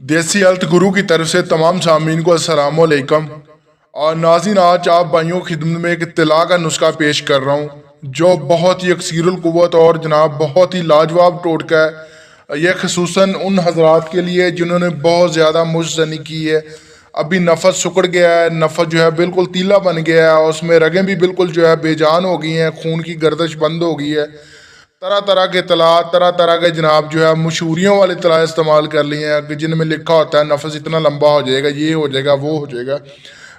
देसी हेल्थ गुरु की तरफ से तमाम सामीन को अस्सलाम वालेकुम। और नाज़रीन, आज आप भाइयों की खिदमत में एक इत्तला का नुस्खा पेश कर रहा हूँ जो बहुत ही अक्सीरुल कुव्वत और जनाब बहुत ही लाजवाब टोटका है। यह खसूसन उन हजरात के लिए जिन्होंने बहुत ज़्यादा मुश्तनी की है, अभी नफस सुकड़ गया है, नफस जो है बिल्कुल तीला बन गया है और उसमें रगें भी बिल्कुल जो है बेजान हो गई हैं, खून की गर्दिश बंद हो गई है। तरह तरह के तला, तरह तरह के जनाब जो है मशहूरियों वाले तला इस्तेमाल कर लिए हैं कि जिनमें लिखा होता है नफस इतना लंबा हो जाएगा, ये हो जाएगा, वो हो जाएगा,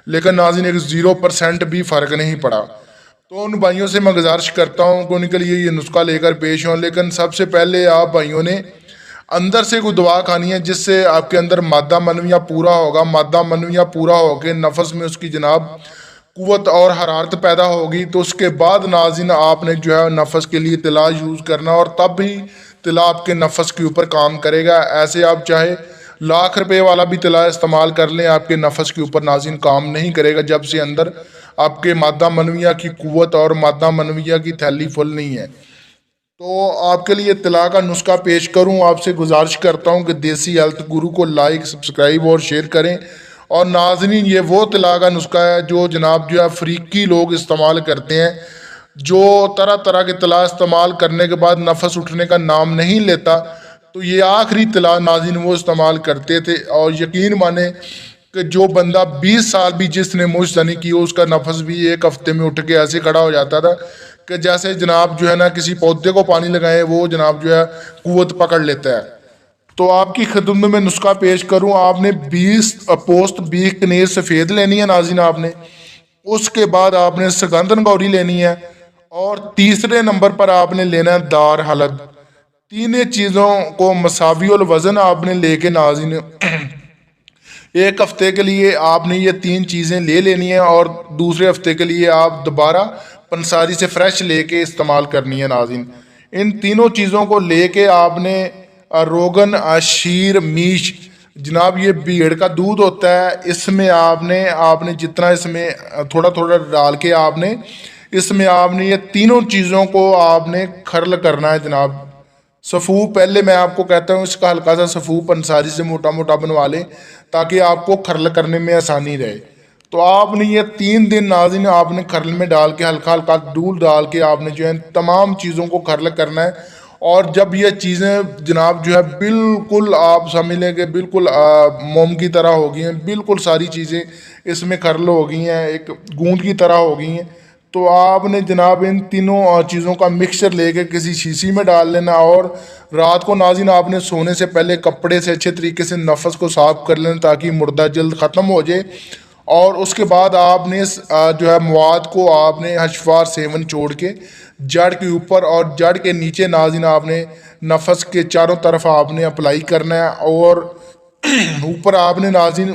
लेकिन नाज़रीन एक 0% भी फ़र्क नहीं पड़ा। तो उन भाइयों से मैं गुजारिश करता हूँ कि उनके लिए ये नुस्खा लेकर पेश हों, लेकिन सबसे पहले आप भाइयों ने अंदर से कोई दवा खानी है जिससे आपके अंदर मादा मनविया पूरा होगा। मादा मनविया पूरा होकर नफस में उसकी जनाब कुव्वत और हरारत पैदा होगी, तो उसके बाद नाज़रीन आपने जो है नफस के लिए तिला यूज़ करना और तब ही तिला आपके नफस के ऊपर काम करेगा। ऐसे आप चाहे लाख रुपए वाला भी तिला इस्तेमाल कर लें, आपके नफस के ऊपर नाज़रीन काम नहीं करेगा जब से अंदर आपके मादा मनविया की कुव्वत और मादा मनविया की थैली फुल नहीं है। तो आपके लिए तिला का नुस्खा पेश करूं, आपसे गुजारिश करता हूं कि देसी हेल्थ गुरु को लाइक, सब्सक्राइब और शेयर करें। और नाज़रीन, ये वो तिला का नुस्खा है जो जनाब जो है अफ्रीकी लोग इस्तेमाल करते हैं, जो तरह तरह के तिला इस्तेमाल करने के बाद नफस उठने का नाम नहीं लेता। तो ये आखिरी तिला नाज़रीन वो इस्तेमाल करते थे और यकीन माने कि जो बंदा 20 साल भी जिसने मुश्तनी की हो उसका नफस भी एक हफ्ते में उठ के ऐसे खड़ा हो जाता था कि जैसे जनाब जो है ना किसी पौधे को पानी लगाए वो जनाब जो है कुव्वत पकड़ लेता है। तो आपकी खिदमत में नुस्खा पेश करूं, आपने 20 पोस्ट 20 कनेर सफ़ेद लेनी है नाज़रीन आपने। उसके बाद आपने सगंधन गौरी लेनी है और तीसरे नंबर पर आपने लेना है दार हलद। तीनों चीज़ों को मसावी और वज़न आपने लेके नाज़रीन एक हफ्ते के लिए आपने ये 3 चीज़ें ले लेनी है और दूसरे हफ्ते के लिए आप दोबारा पंसारी से फ्रेश लेके इस्तेमाल करनी है नाज़रीन। इन तीनों चीज़ों को लेके आपने रोगन, शीर, मीश, जनाब ये भेड़ का दूध होता है, इसमें आपने जितना इसमें थोड़ा थोड़ा डाल के आपने इसमें आपने ये तीनों चीज़ों को आपने खर्ल करना है जनाब। सफ़ू पहले मैं आपको कहता हूँ इसका हल्का सा सफ़ू पंसारी से मोटा मोटा बनवा लें ताकि आपको खर्ल करने में आसानी रहे। तो आपने ये 3 दिन नाज़रीन आपने खर्ल में डाल के हल्का हल्का दूध डाल के आपने जो है तमाम चीज़ों को खर्ल करना है। और जब ये चीज़ें जनाब जो है बिल्कुल आप समझ लें कि बिल्कुल मोम की तरह हो गई हैं, बिल्कुल सारी चीज़ें इसमें खर्ल हो गई हैं, एक गूंद की तरह हो गई हैं, तो आपने जनाब इन तीनों चीज़ों का मिक्सचर लेके किसी शीशी में डाल लेना और रात को नाज़रीन आपने सोने से पहले कपड़े से अच्छे तरीके से नफस को साफ कर लेना ताकि मुर्दा जल्द ख़त्म हो जाए। और उसके बाद आपने जो है मवाद को आपने हशफार सेवन छोड़ के जड़ के ऊपर और जड़ के नीचे नाज़रीन आपने नफस के चारों तरफ आपने अप्लाई करना है और ऊपर आपने नाज़रीन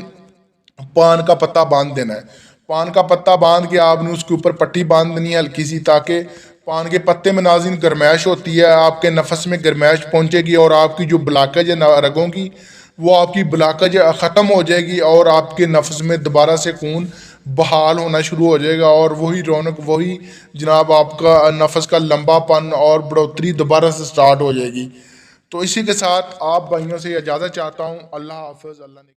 पान का पत्ता बांध देना है। पान का पत्ता बांध के आपने उसके ऊपर पट्टी बांध देनी है हल्की सी, ताकि पान के पत्ते में नाज़रीन गर्माइश होती है, आपके नफस में गर्माइश पहुंचेगी और आपकी जो ब्लाकेज है रगों की वो आपकी ब्लाकेज ख़त्म हो जाएगी और आपके नफस में दोबारा से खून बहाल होना शुरू हो जाएगा और वही रौनक, वही जनाब आपका नफस का लंबापन और बढ़ोतरी दोबारा से स्टार्ट हो जाएगी। तो इसी के साथ आप भाइयों से इजाज़त चाहता हूँ। अल्लाह हाफ़िज़। अल्लाह ने